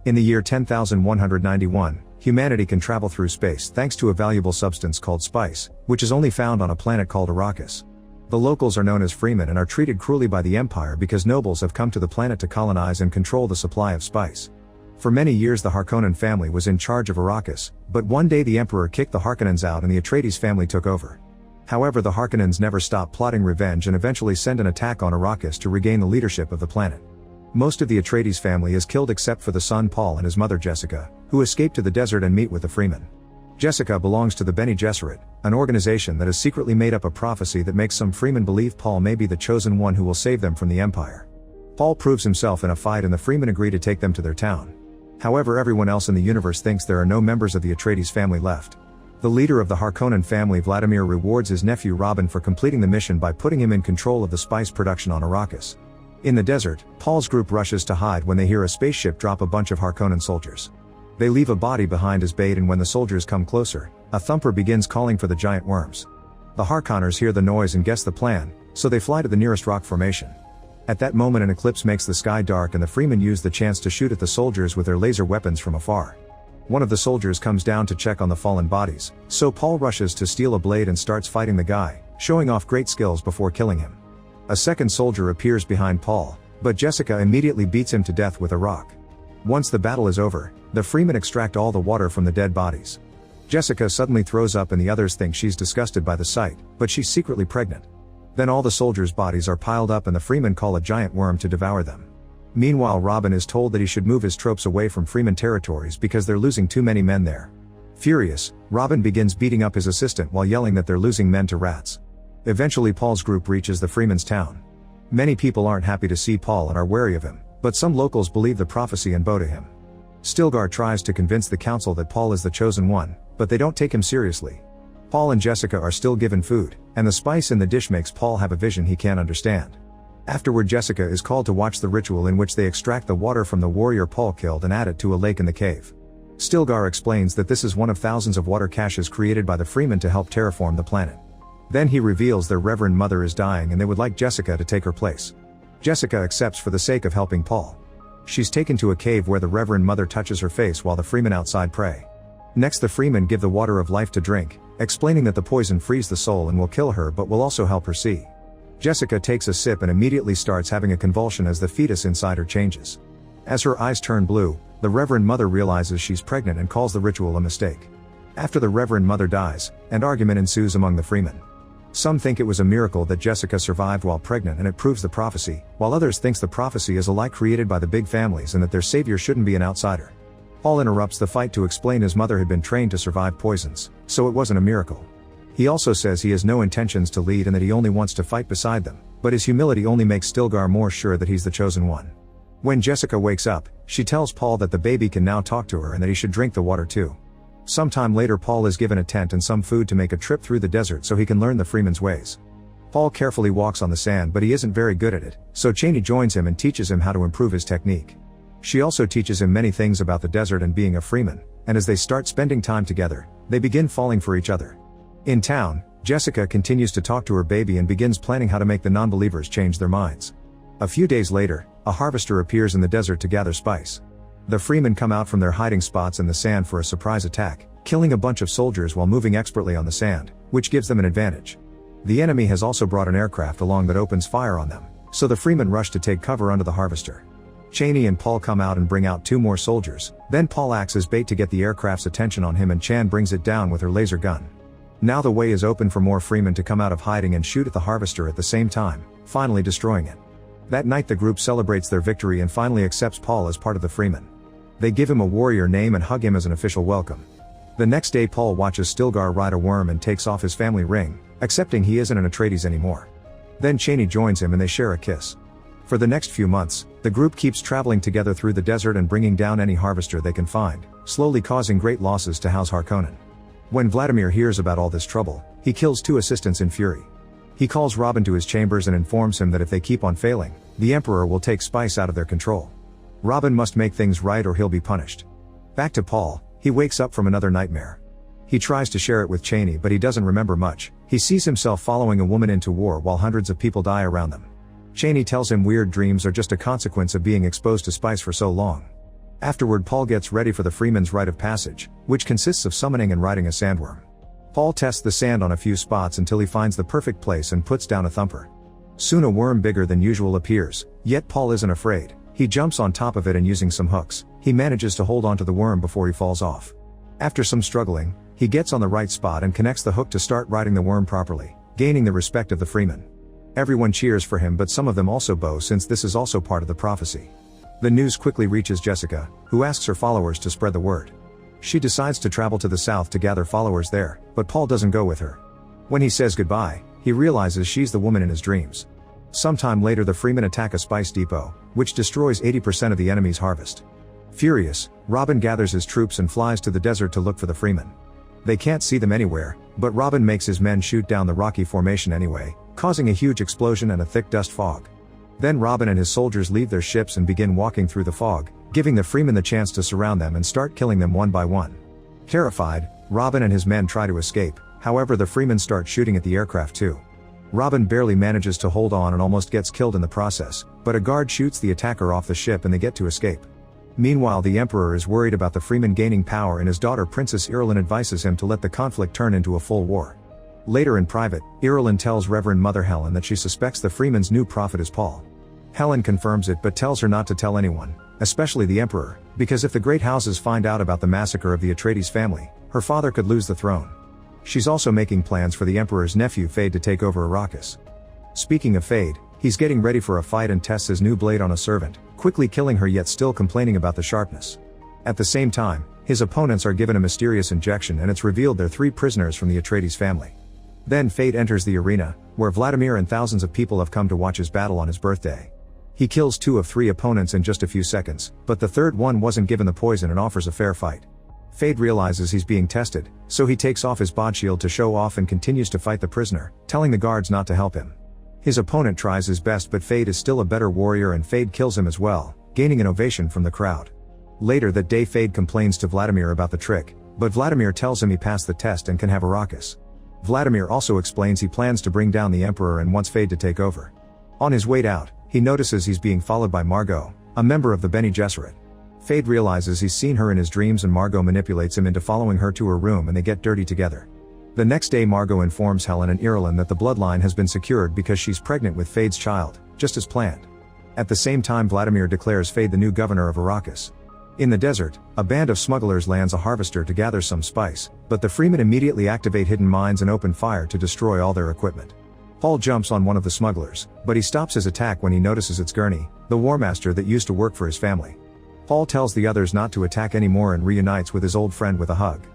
In the year 10,191, humanity can travel through space thanks to a valuable substance called spice, which is only found on a planet called Arrakis. The locals are known as freemen and are treated cruelly by the Empire because nobles have come to the planet to colonize and control the supply of spice. For many years the Harkonnen family was in charge of Arrakis, but one day the Emperor kicked the Harkonnens out and the Atreides family took over. However, the Harkonnens never stopped plotting revenge and eventually send an attack on Arrakis to regain the leadership of the planet. Most of the Atreides family is killed except for the son Paul and his mother Jessica, who escape to the desert and meet with the freemen. Jessica belongs to the Bene Gesserit, an organization that has secretly made up a prophecy that makes some freemen believe Paul may be the chosen one who will save them from the Empire. Paul proves himself in a fight and the freemen agree to take them to their town. However, everyone else in the universe thinks there are no members of the Atreides family left. The leader of the Harkonnen family, Vladimir, rewards his nephew Robin for completing the mission by putting him in control of the spice production on Arrakis. In the desert, Paul's group rushes to hide when they hear a spaceship drop a bunch of Harkonnen soldiers. They leave a body behind as bait, and when the soldiers come closer, a thumper begins calling for the giant worms. The Harkonners hear the noise and guess the plan, so they fly to the nearest rock formation. At that moment an eclipse makes the sky dark and the freemen use the chance to shoot at the soldiers with their laser weapons from afar. One of the soldiers comes down to check on the fallen bodies, so Paul rushes to steal a blade and starts fighting the guy, showing off great skills before killing him. A second soldier appears behind Paul, but Jessica immediately beats him to death with a rock. Once the battle is over, the freemen extract all the water from the dead bodies. Jessica suddenly throws up and the others think she's disgusted by the sight, but she's secretly pregnant. Then all the soldiers' bodies are piled up and the freemen call a giant worm to devour them. Meanwhile, Robin is told that he should move his troops away from freemen territories because they're losing too many men there. Furious, Robin begins beating up his assistant while yelling that they're losing men to rats. Eventually Paul's group reaches the freemen's town. Many people aren't happy to see Paul and are wary of him, but some locals believe the prophecy and bow to him. Stilgar tries to convince the council that Paul is the chosen one, but they don't take him seriously. Paul and Jessica are still given food, and the spice in the dish makes Paul have a vision he can't understand. Afterward, Jessica is called to watch the ritual in which they extract the water from the warrior Paul killed and add it to a lake in the cave. Stilgar explains that this is one of thousands of water caches created by the freemen to help terraform the planet. Then he reveals their Reverend Mother is dying and they would like Jessica to take her place. Jessica accepts for the sake of helping Paul. She's taken to a cave where the Reverend Mother touches her face while the freemen outside pray. Next, the freemen give the water of life to drink, explaining that the poison frees the soul and will kill her but will also help her see. Jessica takes a sip and immediately starts having a convulsion as the fetus inside her changes. As her eyes turn blue, the Reverend Mother realizes she's pregnant and calls the ritual a mistake. After the Reverend Mother dies, an argument ensues among the freemen. Some think it was a miracle that Jessica survived while pregnant and it proves the prophecy, while others thinks the prophecy is a lie created by the big families and that their savior shouldn't be an outsider. Paul interrupts the fight to explain his mother had been trained to survive poisons, so it wasn't a miracle. He also says he has no intentions to lead and that he only wants to fight beside them, but his humility only makes Stilgar more sure that he's the chosen one. When Jessica wakes up, she tells Paul that the baby can now talk to her and that he should drink the water too. Sometime later, Paul is given a tent and some food to make a trip through the desert so he can learn the freemen's ways. Paul carefully walks on the sand, but he isn't very good at it, so Chani joins him and teaches him how to improve his technique. She also teaches him many things about the desert and being a freeman, and as they start spending time together, they begin falling for each other. In town, Jessica continues to talk to her baby and begins planning how to make the non-believers change their minds. A few days later, a harvester appears in the desert to gather spice. The freemen come out from their hiding spots in the sand for a surprise attack, killing a bunch of soldiers while moving expertly on the sand, which gives them an advantage. The enemy has also brought an aircraft along that opens fire on them, so the freemen rush to take cover under the harvester. Chani and Paul come out and bring out 2 more soldiers, then Paul acts as bait to get the aircraft's attention on him and Chan brings it down with her laser gun. Now the way is open for more freemen to come out of hiding and shoot at the harvester at the same time, finally destroying it. That night the group celebrates their victory and finally accepts Paul as part of the freemen. They give him a warrior name and hug him as an official welcome. The next day Paul watches Stilgar ride a worm and takes off his family ring, accepting he isn't an Atreides anymore. Then Chani joins him and they share a kiss. For the next few months, the group keeps traveling together through the desert and bringing down any harvester they can find, slowly causing great losses to House Harkonnen. When Vladimir hears about all this trouble, he kills 2 assistants in fury. He calls Robin to his chambers and informs him that if they keep on failing, the Emperor will take spice out of their control. Robin must make things right or he'll be punished. Back to Paul, he wakes up from another nightmare. He tries to share it with Chani but he doesn't remember much. He sees himself following a woman into war while hundreds of people die around them. Chani tells him weird dreams are just a consequence of being exposed to spice for so long. Afterward, Paul gets ready for the Freeman's rite of passage, which consists of summoning and riding a sandworm. Paul tests the sand on a few spots until he finds the perfect place and puts down a thumper. Soon a worm bigger than usual appears, yet Paul isn't afraid. He jumps on top of it and using some hooks, he manages to hold onto the worm before he falls off. After some struggling, he gets on the right spot and connects the hook to start riding the worm properly, gaining the respect of the Freeman. Everyone cheers for him, but some of them also bow, since this is also part of the prophecy. The news quickly reaches Jessica, who asks her followers to spread the word. She decides to travel to the south to gather followers there, but Paul doesn't go with her. When he says goodbye, he realizes she's the woman in his dreams. Sometime later, the Freemen attack a spice depot, which destroys 80% of the enemy's harvest. Furious, Robin gathers his troops and flies to the desert to look for the Freemen. They can't see them anywhere, but Robin makes his men shoot down the rocky formation anyway, causing a huge explosion and a thick dust fog. Then Robin and his soldiers leave their ships and begin walking through the fog, giving the Freemen the chance to surround them and start killing them one by one. Terrified, Robin and his men try to escape, however the Freemen start shooting at the aircraft too. Robin barely manages to hold on and almost gets killed in the process, but a guard shoots the attacker off the ship and they get to escape. Meanwhile, the Emperor is worried about the Freemen gaining power, and his daughter Princess Irulan advises him to let the conflict turn into a full war. Later in private, Irulan tells Reverend Mother Helen that she suspects the Freemen's new prophet is Paul. Helen confirms it but tells her not to tell anyone, especially the Emperor, because if the great houses find out about the massacre of the Atreides family, her father could lose the throne. She's also making plans for the Emperor's nephew Fade to take over Arrakis. Speaking of Fade, he's getting ready for a fight and tests his new blade on a servant, quickly killing her yet still complaining about the sharpness. At the same time, his opponents are given a mysterious injection and it's revealed they're 3 prisoners from the Atreides family. Then Fade enters the arena, where Vladimir and thousands of people have come to watch his battle on his birthday. He kills 2 of 3 opponents in just a few seconds, but the third one wasn't given the poison and offers a fair fight. Fade realizes he's being tested, so he takes off his bod shield to show off and continues to fight the prisoner, telling the guards not to help him. His opponent tries his best, but Fade is still a better warrior and Fade kills him as well, gaining an ovation from the crowd. Later that day, Fade complains to Vladimir about the trick, but Vladimir tells him he passed the test and can have Arrakis. Vladimir also explains he plans to bring down the Emperor and wants Fade to take over. On his way out, he notices he's being followed by Margot, a member of the Bene Gesserit. Fade realizes he's seen her in his dreams and Margot manipulates him into following her to her room and they get dirty together. The next day, Margot informs Helen and Irulan that the bloodline has been secured because she's pregnant with Fade's child, just as planned. At the same time, Vladimir declares Fade the new governor of Arrakis. In the desert, a band of smugglers lands a harvester to gather some spice, but the Freemen immediately activate hidden mines and open fire to destroy all their equipment. Paul jumps on one of the smugglers, but he stops his attack when he notices it's Gurney, the War Master that used to work for his family. Paul tells the others not to attack anymore and reunites with his old friend with a hug.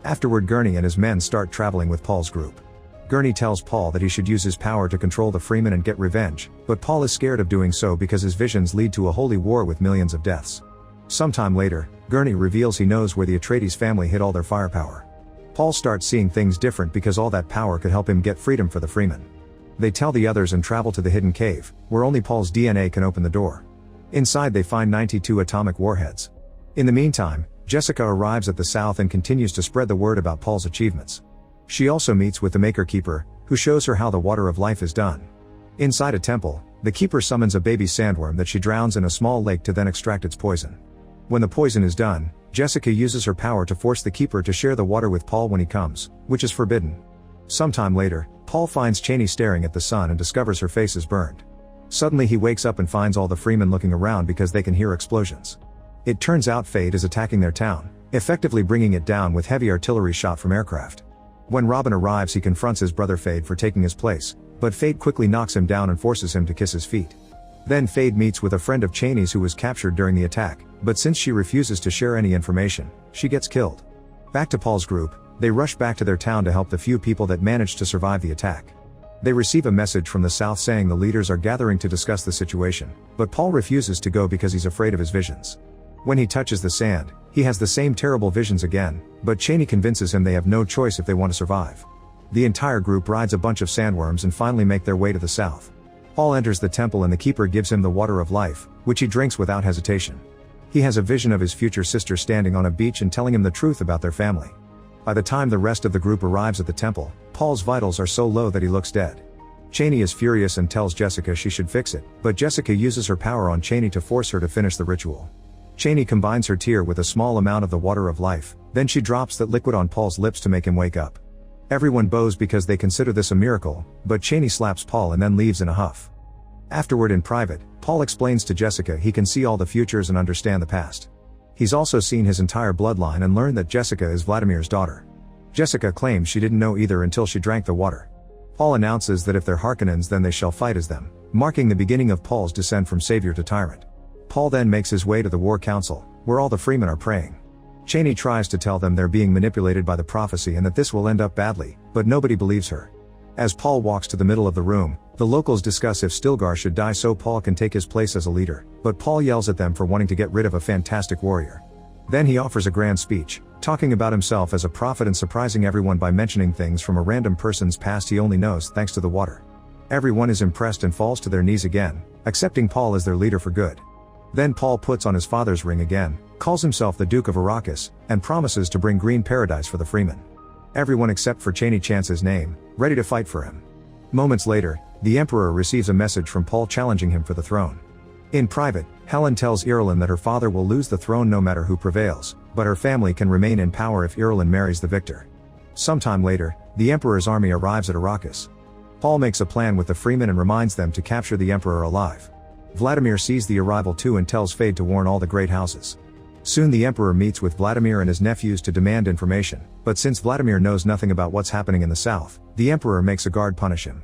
Afterward, Gurney and his men start traveling with Paul's group. Gurney tells Paul that he should use his power to control the Freemen and get revenge, but Paul is scared of doing so because his visions lead to a holy war with millions of deaths. Sometime later, Gurney reveals he knows where the Atreides family hid all their firepower. Paul starts seeing things different because all that power could help him get freedom for the Freemen. They tell the others and travel to the hidden cave, where only Paul's DNA can open the door. Inside they find 92 atomic warheads. In the meantime, Jessica arrives at the south and continues to spread the word about Paul's achievements. She also meets with the Maker Keeper, who shows her how the water of life is done. Inside a temple, the Keeper summons a baby sandworm that she drowns in a small lake to then extract its poison. When the poison is done, Jessica uses her power to force the Keeper to share the water with Paul when he comes, which is forbidden. Sometime later, Paul finds Chani staring at the sun and discovers her face is burned. Suddenly he wakes up and finds all the Freemen looking around because they can hear explosions. It turns out Fade is attacking their town, effectively bringing it down with heavy artillery shot from aircraft. When Robin arrives, he confronts his brother Fade for taking his place, but Fade quickly knocks him down and forces him to kiss his feet. Then Fade meets with a friend of Chani's who was captured during the attack, but since she refuses to share any information, she gets killed. Back to Paul's group, they rush back to their town to help the few people that managed to survive the attack. They receive a message from the south saying the leaders are gathering to discuss the situation, but Paul refuses to go because he's afraid of his visions. When he touches the sand, he has the same terrible visions again, but Chani convinces him they have no choice if they want to survive. The entire group rides a bunch of sandworms and finally make their way to the south. Paul enters the temple and the Keeper gives him the water of life, which he drinks without hesitation. He has a vision of his future sister standing on a beach and telling him the truth about their family. By the time the rest of the group arrives at the temple, Paul's vitals are so low that he looks dead. Chani is furious and tells Jessica she should fix it, but Jessica uses her power on Chani to force her to finish the ritual. Cheney combines her tear with a small amount of the water of life, then she drops that liquid on Paul's lips to make him wake up. Everyone bows because they consider this a miracle, but Cheney slaps Paul and then leaves in a huff. Afterward in private, Paul explains to Jessica he can see all the futures and understand the past. He's also seen his entire bloodline and learned that Jessica is Vladimir's daughter. Jessica claims she didn't know either until she drank the water. Paul announces that if they're Harkonnens then they shall fight as them, marking the beginning of Paul's descent from savior to tyrant. Paul then makes his way to the war council, where all the freemen are praying. Cheney tries to tell them they're being manipulated by the prophecy and that this will end up badly, but nobody believes her. As Paul walks to the middle of the room, the locals discuss if Stilgar should die so Paul can take his place as a leader, but Paul yells at them for wanting to get rid of a fantastic warrior. Then he offers a grand speech, talking about himself as a prophet and surprising everyone by mentioning things from a random person's past he only knows thanks to the water. Everyone is impressed and falls to their knees again, accepting Paul as their leader for good. Then Paul puts on his father's ring again, calls himself the Duke of Arrakis, and promises to bring green paradise for the freemen. Everyone except for Cheney chants his name, ready to fight for him. Moments later, the Emperor receives a message from Paul challenging him for the throne. In private, Helen tells Irulan that her father will lose the throne no matter who prevails, but her family can remain in power if Irulan marries the victor. Sometime later, the Emperor's army arrives at Arrakis. Paul makes a plan with the freemen and reminds them to capture the Emperor alive. Vladimir sees the arrival too and tells Fade to warn all the great houses. Soon the Emperor meets with Vladimir and his nephews to demand information, but since Vladimir knows nothing about what's happening in the south, the Emperor makes a guard punish him.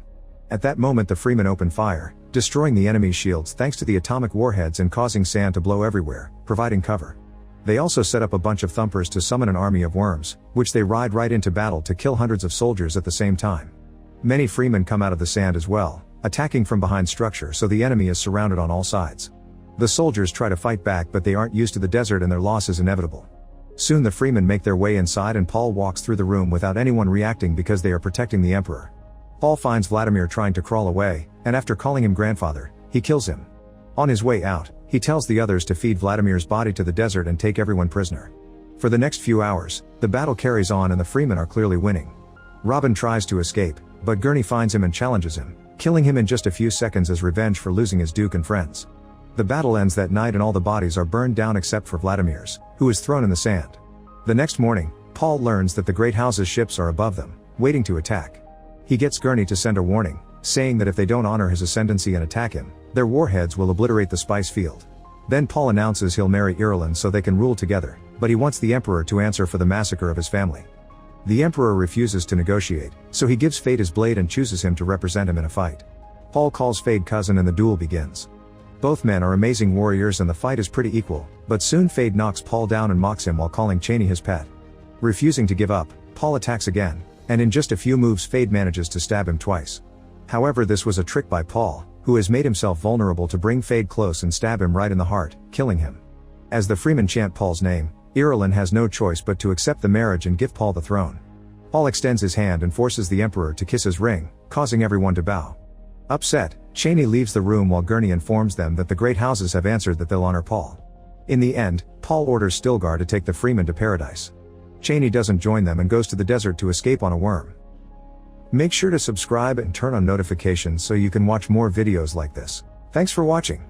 At that moment the freemen open fire, destroying the enemy's shields thanks to the atomic warheads and causing sand to blow everywhere, providing cover. They also set up a bunch of thumpers to summon an army of worms, which they ride right into battle to kill hundreds of soldiers at the same time. Many freemen come out of the sand as well, attacking from behind structure so the enemy is surrounded on all sides. The soldiers try to fight back but they aren't used to the desert and their loss is inevitable. Soon the freemen make their way inside and Paul walks through the room without anyone reacting because they are protecting the Emperor. Paul finds Vladimir trying to crawl away, and after calling him grandfather, he kills him. On his way out, he tells the others to feed Vladimir's body to the desert and take everyone prisoner. For the next few hours, the battle carries on and the freemen are clearly winning. Robin tries to escape, but Gurney finds him and challenges him, killing him in just a few seconds as revenge for losing his duke and friends. The battle ends that night and all the bodies are burned down except for Vladimir's, who is thrown in the sand. The next morning, Paul learns that the Great House's ships are above them, waiting to attack. He gets Gurney to send a warning, saying that if they don't honor his ascendancy and attack him, their warheads will obliterate the spice field. Then Paul announces he'll marry Irulan so they can rule together, but he wants the Emperor to answer for the massacre of his family. The Emperor refuses to negotiate, so he gives Fade his blade and chooses him to represent him in a fight. Paul calls Fade cousin and the duel begins. Both men are amazing warriors and the fight is pretty equal, but soon Fade knocks Paul down and mocks him while calling Cheney his pet. Refusing to give up, Paul attacks again, and in just a few moves Fade manages to stab him twice. However, this was a trick by Paul, who has made himself vulnerable to bring Fade close and stab him right in the heart, killing him. As the freemen chant Paul's name, Irulan has no choice but to accept the marriage and give Paul the throne. Paul extends his hand and forces the Emperor to kiss his ring, causing everyone to bow. Upset, Cheney leaves the room while Gurney informs them that the great houses have answered that they'll honor Paul. In the end, Paul orders Stilgar to take the freemen to paradise. Cheney doesn't join them and goes to the desert to escape on a worm. Make sure to subscribe and turn on notifications so you can watch more videos like this. Thanks for watching.